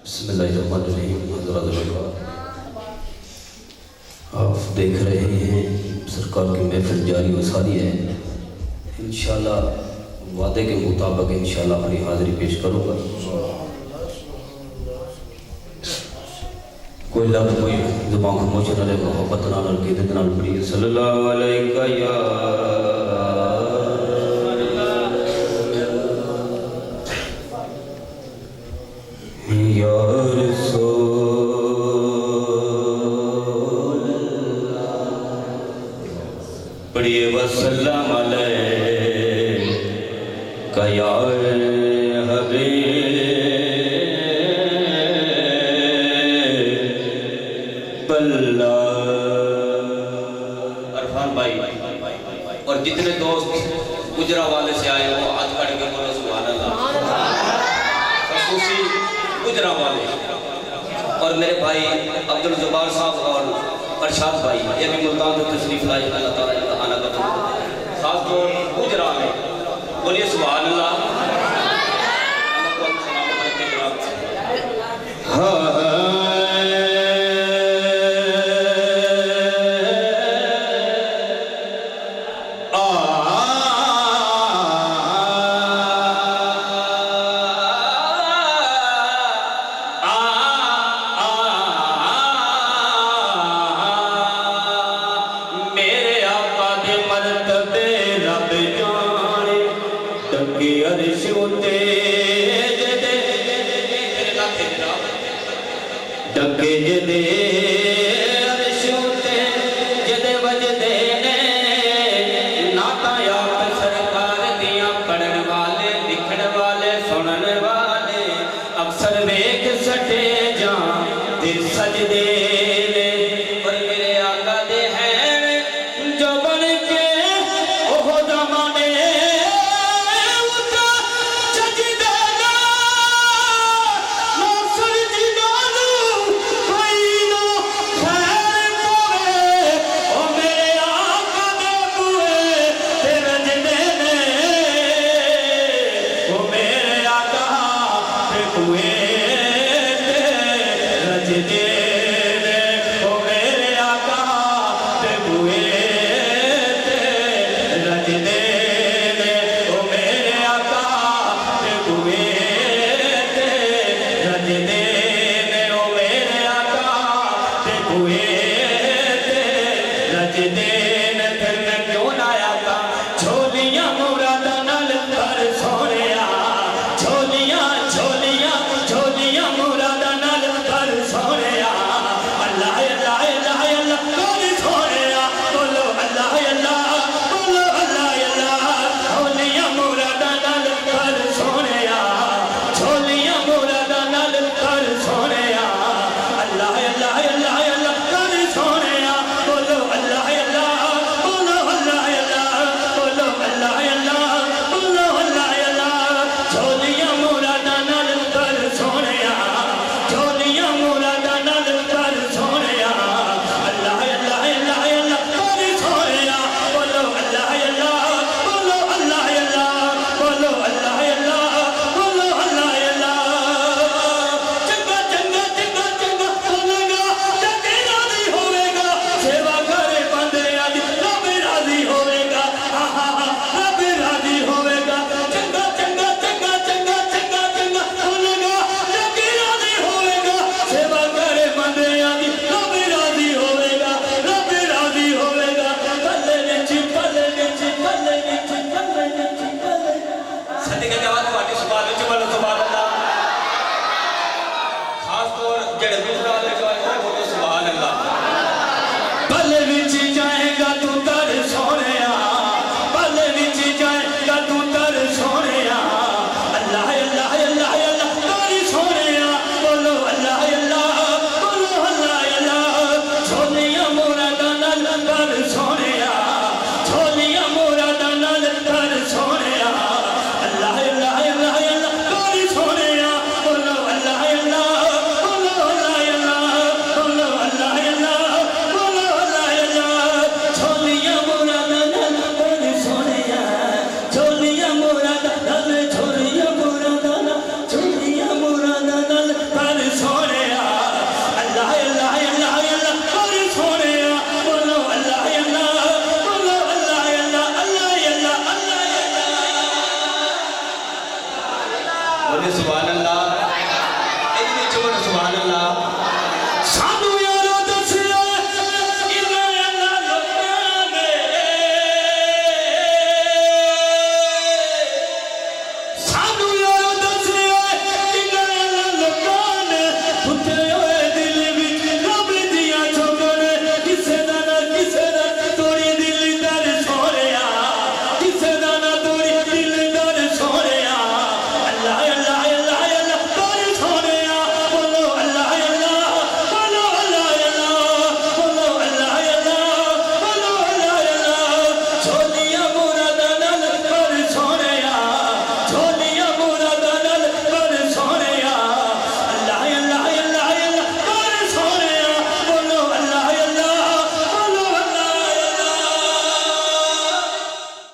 बिस्मिल्लाहिर्रहमानिर्रहीम। आप देख रहे हैं सरकार की महफिल जारी व सारी है। इंशाल्लाह वादे के मुताबिक इंशाल्लाह अपनी हाज़िरी पेश करूँगा। कोई लफ्ज़ कोई ज़ुबान खामोश न रहे, मोहब्बत नाल अक़ीदत नाल पढ़िए सल्लल्लाहु अलैहि या पढ़िए वसल्लम अलैका या हबीब अल्लाह। अरफान भाई और जितने दोस्त गुजरावाले से आए वो हाथ खड़े के बोलो सुभान अल्लाह। खसूसी गुजरावाले और मेरे भाई अब्दुल जब्बार साहब और अरशाद भाई ये भी मुल्तान से तशरीफ लाए। अल्लाह ताला इनका आना का खास तौर गुजरा में बोलिए सुभान अल्लाह। झोलियां मुरादां नाल भर सोहणिया, झोलियां झोलियां झोलियां मुरादां नाल भर सोहणिया। अल्लाह अल्लाह अल्लाह अल्लाह कर सोहणिया, बोलो अल्लाह अल्लाह, बोलो अल्लाह अल्लाह। झोलियां मुरादां नाल भर सोहणिया, झोलियां मुरादां नाल भर सोहणिया। अल्लाह अल्लाह अल्लाह अल्लाह कर सोहणिया, बोलो अल्लाह अल्लाह, बोलो अल्लाह अल्लाह, बोलो अल्लाह अल्लाह, बोलो अल्लाह अल्लाह। झोलियां मुरादां नाल भर सोहणिया, झोलियां मुरादां नाल भर सोहणिया। अल्लाह अल्लाह अल्लाह अल्लाह कर सोहणिया, बोलो अल्लाह अल्लाह, बोलो अल्लाह अल्लाह, बोलो अल्लाह अल्लाह, बोलो अल्लाह अल्लाह। चंगा चंगा चंगा चंगा बोलेगा, जगे राजी होवेगा, सेवा करे बंदियां दी रब राजी होवेगा। हा हा हा रब राजी होवेगा। चंगा चंगा चंगा चंगा चंगा चंगा बोलेगा, जगे राजी होवेगा, सेवा करे बंदियां दी रब राजी होवेगा, रब राजी होवेगा। भले विच भले विच भले विच भले विच भले सदके जावा तुहाडी सुभान विच बोलो सुभान अल्लाह। खास तौर जेड़े गुजरात